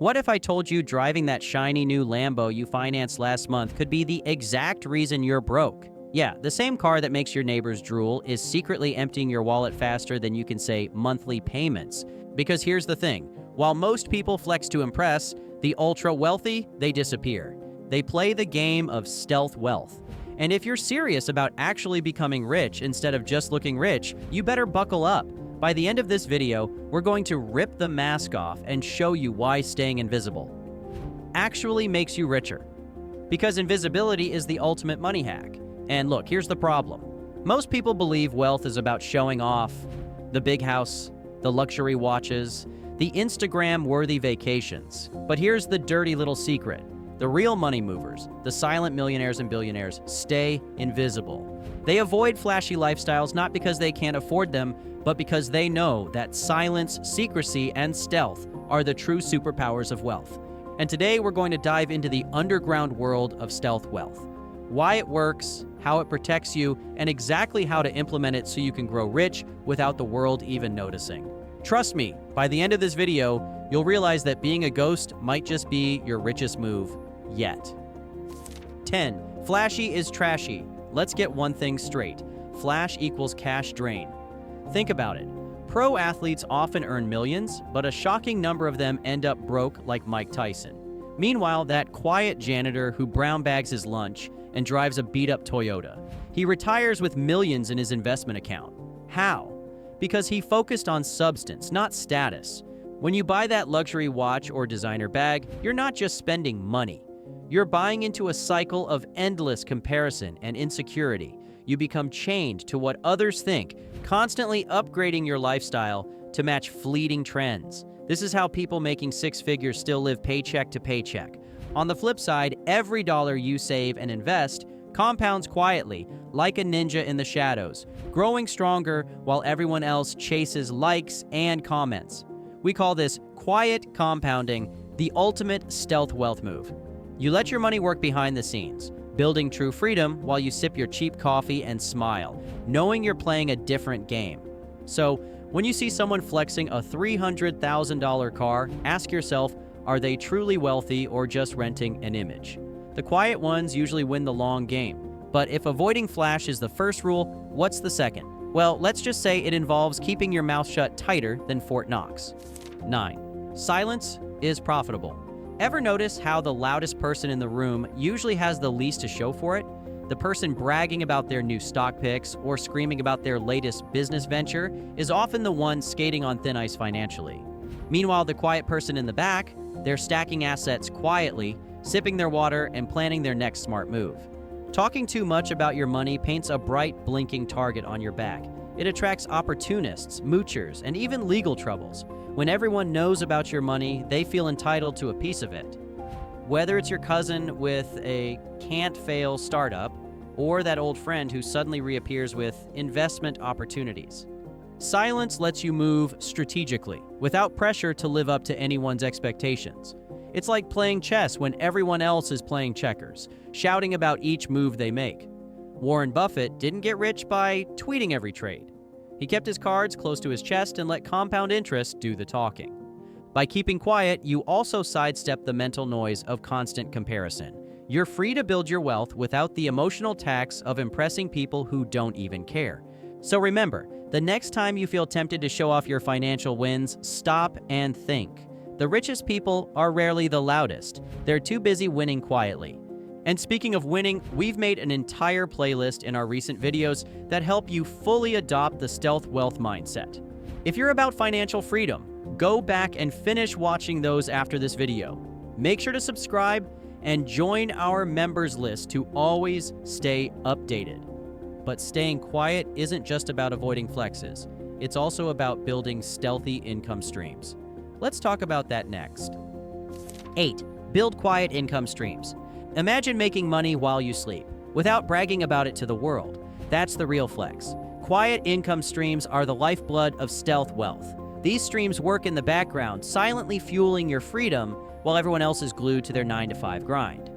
What if I told you driving that shiny new Lambo you financed last month could be the exact reason you're broke? Yeah, the same car that makes your neighbors drool is secretly emptying your wallet faster than you can say monthly payments. Because here's the thing, while most people flex to impress, the ultra-wealthy, they disappear. They play the game of stealth wealth. And if you're serious about actually becoming rich instead of just looking rich, you better buckle up. By the end of this video, we're going to rip the mask off and show you why staying invisible actually makes you richer. Because invisibility is the ultimate money hack. And look, here's the problem. Most people believe wealth is about showing off the big house, the luxury watches, the Instagram-worthy vacations. But here's the dirty little secret. The real money movers, the silent millionaires and billionaires, stay invisible. They avoid flashy lifestyles not because they can't afford them, but because they know that silence, secrecy, and stealth are the true superpowers of wealth. And today we're going to dive into the underground world of stealth wealth. Why it works, how it protects you, and exactly how to implement it so you can grow rich without the world even noticing. Trust me, by the end of this video, you'll realize that being a ghost might just be your richest move yet. 10. Flashy is trashy. Let's get one thing straight. Flash equals cash drain. Think about it. Pro athletes often earn millions, but a shocking number of them end up broke like Mike Tyson. Meanwhile, that quiet janitor who brown bags his lunch and drives a beat-up Toyota, he retires with millions in his investment account. How? Because he focused on substance, not status. When you buy that luxury watch or designer bag, you're not just spending money. You're buying into a cycle of endless comparison and insecurity. You become chained to what others think, constantly upgrading your lifestyle to match fleeting trends. This is how people making six figures still live paycheck to paycheck. On the flip side, every dollar you save and invest compounds quietly, like a ninja in the shadows, growing stronger while everyone else chases likes and comments. We call this quiet compounding, the ultimate stealth wealth move. You let your money work behind the scenes, building true freedom while you sip your cheap coffee and smile, knowing you're playing a different game. So, when you see someone flexing a $300,000 car, ask yourself, are they truly wealthy or just renting an image? The quiet ones usually win the long game. But if avoiding flash is the first rule, what's the second? Well, let's just say it involves keeping your mouth shut tighter than Fort Knox. 9. Silence is profitable. Ever notice how the loudest person in the room usually has the least to show for it? The person bragging about their new stock picks or screaming about their latest business venture is often the one skating on thin ice financially. Meanwhile, the quiet person in the back, they're stacking assets quietly, sipping their water, and planning their next smart move. Talking too much about your money paints a bright, blinking target on your back. It attracts opportunists, moochers, and even legal troubles. When everyone knows about your money, they feel entitled to a piece of it. Whether it's your cousin with a can't-fail startup, or that old friend who suddenly reappears with investment opportunities. Silence lets you move strategically, without pressure to live up to anyone's expectations. It's like playing chess when everyone else is playing checkers, shouting about each move they make. Warren Buffett didn't get rich by tweeting every trade. He kept his cards close to his chest and let compound interest do the talking. By keeping quiet, you also sidestep the mental noise of constant comparison. You're free to build your wealth without the emotional tax of impressing people who don't even care. So remember, the next time you feel tempted to show off your financial wins, stop and think. The richest people are rarely the loudest. They're too busy winning quietly. And speaking of winning, we've made an entire playlist in our recent videos that help you fully adopt the stealth wealth mindset. If you're about financial freedom, go back and finish watching those after this video. Make sure to subscribe and join our members list to always stay updated. But staying quiet isn't just about avoiding flexes. It's also about building stealthy income streams. Let's talk about that next. 8. Build quiet income streams. Imagine making money while you sleep, without bragging about it to the world. That's the real flex. Quiet income streams are the lifeblood of stealth wealth. These streams work in the background, silently fueling your freedom while everyone else is glued to their 9-to-5 grind.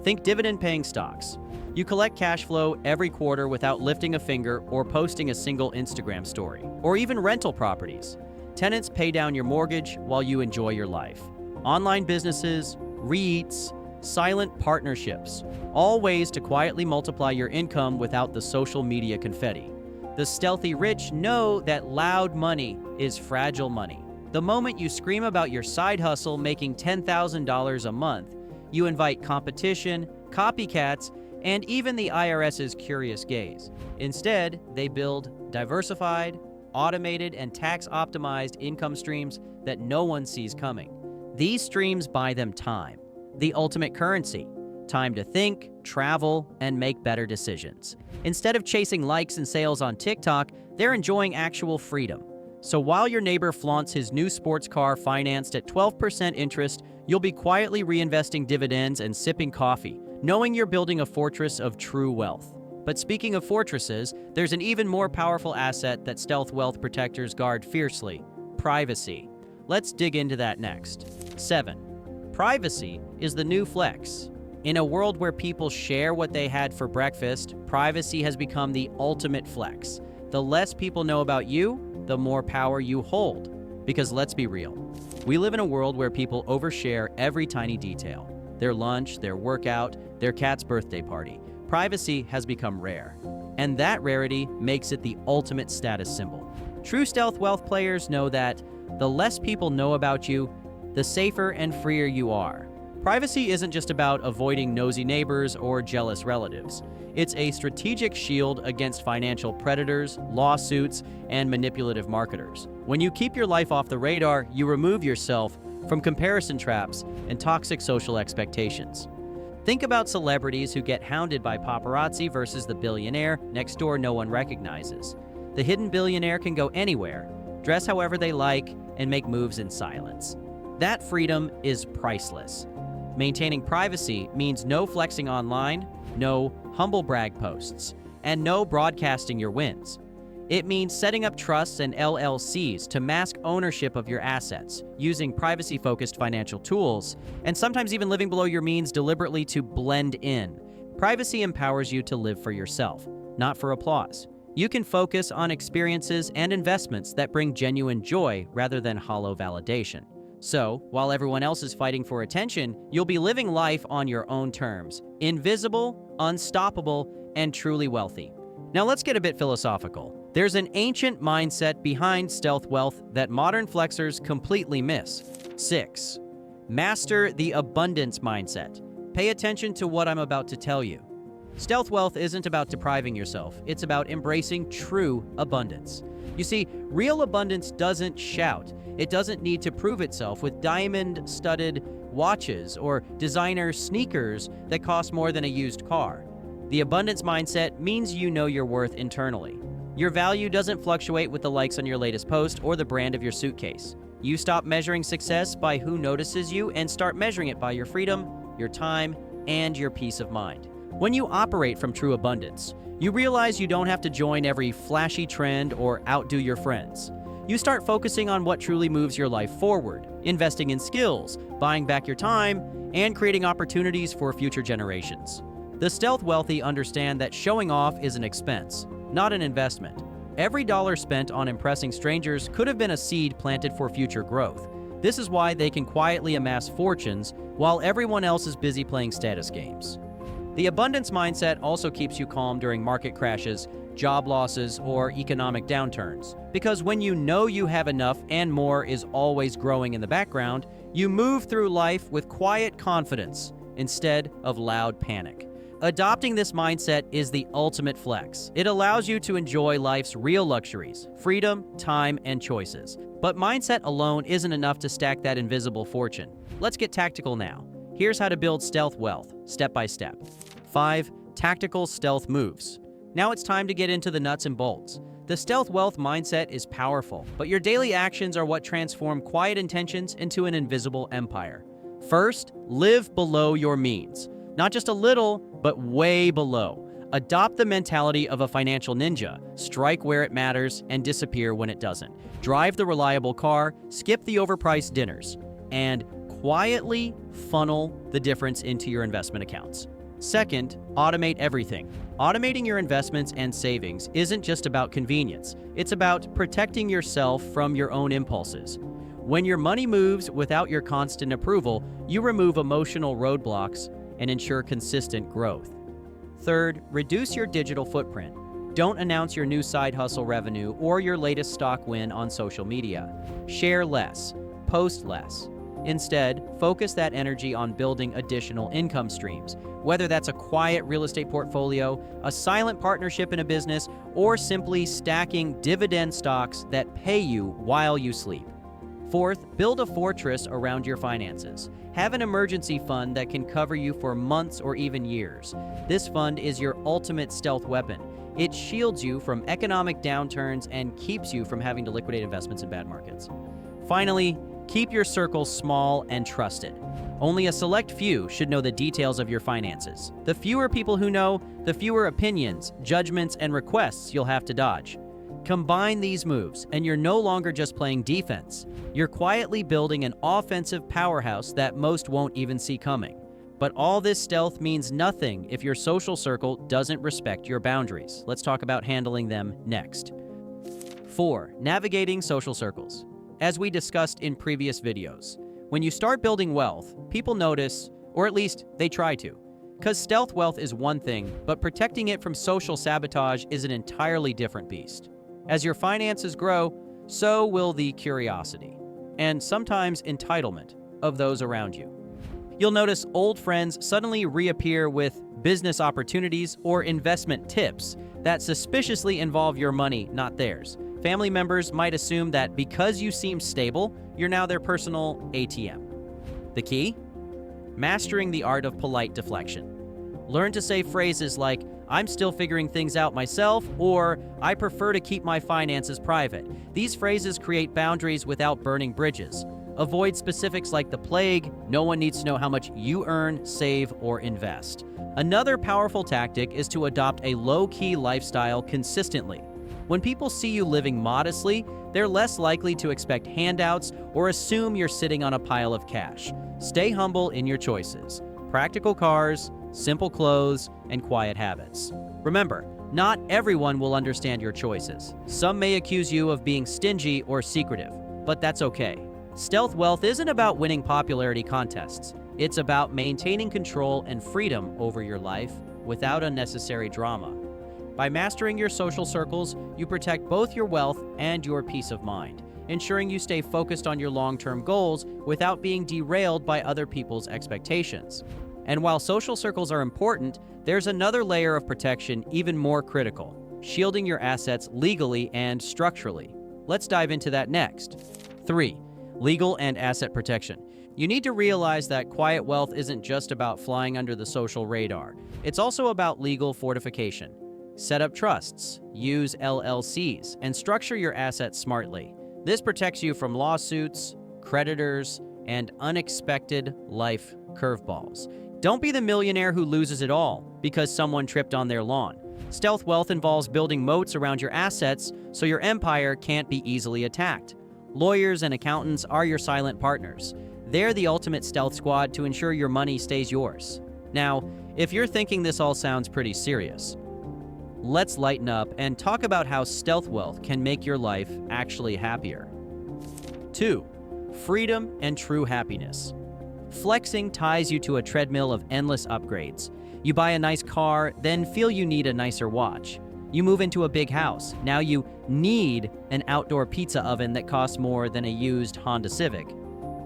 Think dividend-paying stocks. You collect cash flow every quarter without lifting a finger or posting a single Instagram story. Or even rental properties. Tenants pay down your mortgage while you enjoy your life. online businesses, REITs, silent partnerships, all ways to quietly multiply your income without the social media confetti. The stealthy rich know that loud money is fragile money. The moment you scream about your side hustle making $10,000 a month, you invite competition, copycats, and even the IRS's curious gaze. Instead, they build diversified, automated, and tax-optimized income streams that no one sees coming. These streams buy them time, the ultimate currency. Time to think, travel, and make better decisions. Instead of chasing likes and sales on TikTok, they're enjoying actual freedom. So while your neighbor flaunts his new sports car financed at 12% interest, you'll be quietly reinvesting dividends and sipping coffee, knowing you're building a fortress of true wealth. But speaking of fortresses, there's an even more powerful asset that stealth wealth protectors guard fiercely: privacy. Let's dig into that next. 7. Privacy is the new flex. In a world where people share what they had for breakfast, privacy has become the ultimate flex. The less people know about you, the more power you hold. Because let's be real, we live in a world where people overshare every tiny detail. Their lunch, their workout, their cat's birthday party. Privacy has become rare. And that rarity makes it the ultimate status symbol. True stealth wealth players know that the less people know about you, the safer and freer you are. Privacy isn't just about avoiding nosy neighbors or jealous relatives. It's a strategic shield against financial predators, lawsuits, and manipulative marketers. When you keep your life off the radar, you remove yourself from comparison traps and toxic social expectations. Think about celebrities who get hounded by paparazzi versus the billionaire next door no one recognizes. The hidden billionaire can go anywhere, dress however they like, and make moves in silence. That freedom is priceless. Maintaining privacy means no flexing online, no humble brag posts, and no broadcasting your wins. It means setting up trusts and LLCs to mask ownership of your assets, using privacy-focused financial tools, and sometimes even living below your means deliberately to blend in. Privacy empowers you to live for yourself, not for applause. You can focus on experiences and investments that bring genuine joy rather than hollow validation. So, while everyone else is fighting for attention, you'll be living life on your own terms, invisible, unstoppable, and truly wealthy. Now let's get a bit philosophical. There's an ancient mindset behind stealth wealth that modern flexers completely miss. 6. Master the abundance mindset. Pay attention to what I'm about to tell you. Stealth wealth isn't about depriving yourself, it's about embracing true abundance. You see, real abundance doesn't shout. It doesn't need to prove itself with diamond-studded watches or designer sneakers that cost more than a used car. The abundance mindset means you know your worth internally. Your value doesn't fluctuate with the likes on your latest post or the brand of your suitcase. You stop measuring success by who notices you and start measuring it by your freedom, your time, and your peace of mind. When you operate from true abundance, you realize you don't have to join every flashy trend or outdo your friends. You start focusing on what truly moves your life forward, investing in skills, buying back your time, and creating opportunities for future generations. The stealth wealthy understand that showing off is an expense, not an investment. Every dollar spent on impressing strangers could have been a seed planted for future growth. This is why they can quietly amass fortunes while everyone else is busy playing status games. The abundance mindset also keeps you calm during market crashes, job losses, or economic downturns. Because when you know you have enough and more is always growing in the background, you move through life with quiet confidence instead of loud panic. Adopting this mindset is the ultimate flex. It allows you to enjoy life's real luxuries, freedom, time, and choices. But mindset alone isn't enough to stack that invisible fortune. Let's get tactical now. Here's how to build stealth wealth, step by step. 5. Tactical stealth moves. Now it's time to get into the nuts and bolts. The stealth wealth mindset is powerful, but your daily actions are what transform quiet intentions into an invisible empire. First, live below your means. Not just a little, but way below. Adopt the mentality of a financial ninja. Strike where it matters and disappear when it doesn't. Drive the reliable car, skip the overpriced dinners, and quietly funnel the difference into your investment accounts. Second, automate everything. Automating your investments and savings isn't just about convenience. It's about protecting yourself from your own impulses. When your money moves without your constant approval, you remove emotional roadblocks and ensure consistent growth. Third, reduce your digital footprint. Don't announce your new side hustle revenue or your latest stock win on social media. Share less, post less. Instead, focus that energy on building additional income streams, whether that's a quiet real estate portfolio, a silent partnership in a business, or simply stacking dividend stocks that pay you while you sleep. Fourth, build a fortress around your finances. Have an emergency fund that can cover you for months or even years. This fund is your ultimate stealth weapon. It shields you from economic downturns and keeps you from having to liquidate investments in bad markets. Finally, keep your circle small and trusted. Only a select few should know the details of your finances. The fewer people who know, the fewer opinions, judgments, and requests you'll have to dodge. Combine these moves, and you're no longer just playing defense. You're quietly building an offensive powerhouse that most won't even see coming. But all this stealth means nothing if your social circle doesn't respect your boundaries. Let's talk about handling them next. 4. Navigating social circles. As we discussed in previous videos, when you start building wealth, people notice, or at least they try to. Because stealth wealth is one thing, but protecting it from social sabotage is an entirely different beast. As your finances grow, so will the curiosity, and sometimes entitlement, of those around you. You'll notice old friends suddenly reappear with business opportunities or investment tips that suspiciously involve your money, not theirs. Family members might assume that because you seem stable, you're now their personal ATM. The key? Mastering the art of polite deflection. Learn to say phrases like, "I'm still figuring things out myself," or "I prefer to keep my finances private." These phrases create boundaries without burning bridges. Avoid specifics like the plague. No one needs to know how much you earn, save, or invest. Another powerful tactic is to adopt a low-key lifestyle consistently. When people see you living modestly, they're less likely to expect handouts or assume you're sitting on a pile of cash. Stay humble in your choices. Practical cars, simple clothes, and quiet habits. Remember, not everyone will understand your choices. Some may accuse you of being stingy or secretive, but that's okay. Stealth wealth isn't about winning popularity contests. It's about maintaining control and freedom over your life without unnecessary drama. By mastering your social circles, you protect both your wealth and your peace of mind, ensuring you stay focused on your long-term goals without being derailed by other people's expectations. And while social circles are important, there's another layer of protection even more critical: shielding your assets legally and structurally. Let's dive into that next. 3. Legal and asset protection. You need to realize that quiet wealth isn't just about flying under the social radar. It's also about legal fortification. Set up trusts, use LLCs, and structure your assets smartly. This protects you from lawsuits, creditors, and unexpected life curveballs. Don't be the millionaire who loses it all because someone tripped on their lawn. Stealth wealth involves building moats around your assets so your empire can't be easily attacked. Lawyers and accountants are your silent partners. They're the ultimate stealth squad to ensure your money stays yours. Now, if you're thinking this all sounds pretty serious, let's lighten up and talk about how stealth wealth can make your life actually happier. 2. Freedom and true happiness. Flexing ties you to a treadmill of endless upgrades. You buy a nice car, then feel you need a nicer watch. You move into a big house. Now you need an outdoor pizza oven that costs more than a used Honda Civic.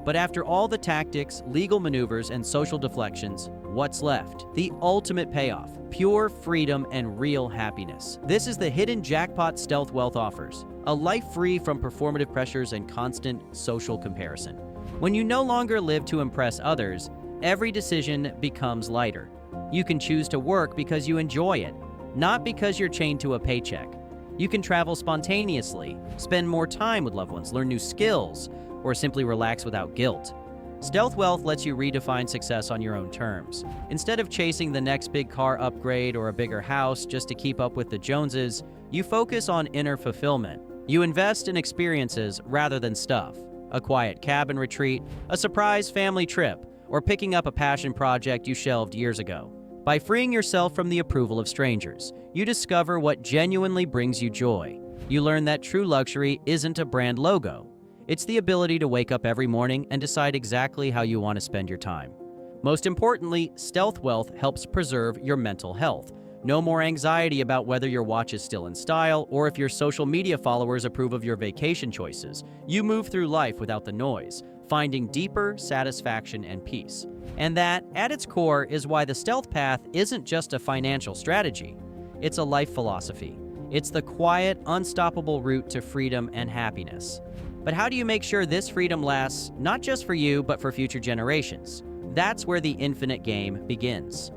But after all the tactics, legal maneuvers, and social deflections, what's left? The ultimate payoff: pure freedom and real happiness. This is the hidden jackpot stealth wealth offers: a life free from performative pressures and constant social comparison. When you no longer live to impress others, every decision becomes lighter. You can choose to work because you enjoy it, not because you're chained to a paycheck. You can travel spontaneously, spend more time with loved ones, learn new skills, or simply relax without guilt. Stealth wealth lets you redefine success on your own terms. Instead of chasing the next big car upgrade or a bigger house just to keep up with the Joneses, you focus on inner fulfillment. You invest in experiences rather than stuff. A quiet cabin retreat, a surprise family trip, or picking up a passion project you shelved years ago. By freeing yourself from the approval of strangers, you discover what genuinely brings you joy. You learn that true luxury isn't a brand logo. It's the ability to wake up every morning and decide exactly how you want to spend your time. Most importantly, stealth wealth helps preserve your mental health. No more anxiety about whether your watch is still in style or if your social media followers approve of your vacation choices. You move through life without the noise, finding deeper satisfaction and peace. And that, at its core, is why the stealth path isn't just a financial strategy. It's a life philosophy. It's the quiet, unstoppable route to freedom and happiness. But how do you make sure this freedom lasts, not just for you, but for future generations? That's where the infinite game begins.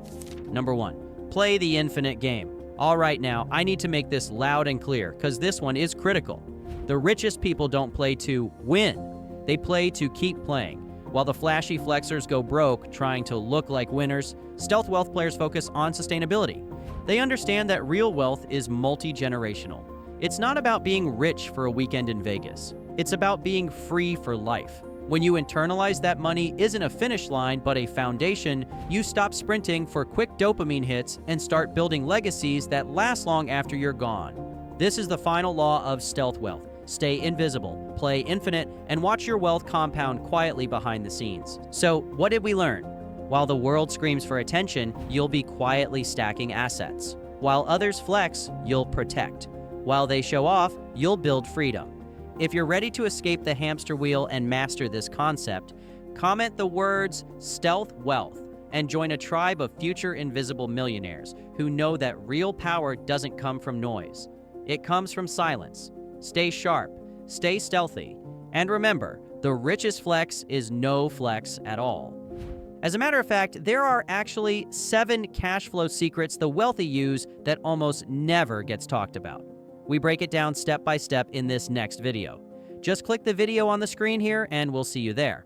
Number 1. Play the infinite game. All right, now, I need to make this loud and clear, because this one is critical. The richest people don't play to win. They play to keep playing. While the flashy flexers go broke trying to look like winners, stealth wealth players focus on sustainability. They understand that real wealth is multi-generational. It's not about being rich for a weekend in Vegas. It's about being free for life. When you internalize that money isn't a finish line but a foundation, you stop sprinting for quick dopamine hits and start building legacies that last long after you're gone. This is the final law of stealth wealth. Stay invisible, play infinite, and watch your wealth compound quietly behind the scenes. So, what did we learn? While the world screams for attention, you'll be quietly stacking assets. While others flex, you'll protect. While they show off, you'll build freedom. If you're ready to escape the hamster wheel and master this concept, comment the words stealth wealth and join a tribe of future invisible millionaires who know that real power doesn't come from noise. It comes from silence. Stay sharp, stay stealthy, and remember, the richest flex is no flex at all. As a matter of fact, there are actually 7 cash flow secrets the wealthy use that almost never gets talked about. We break it down step by step in this next video. Just click the video on the screen here and we'll see you there.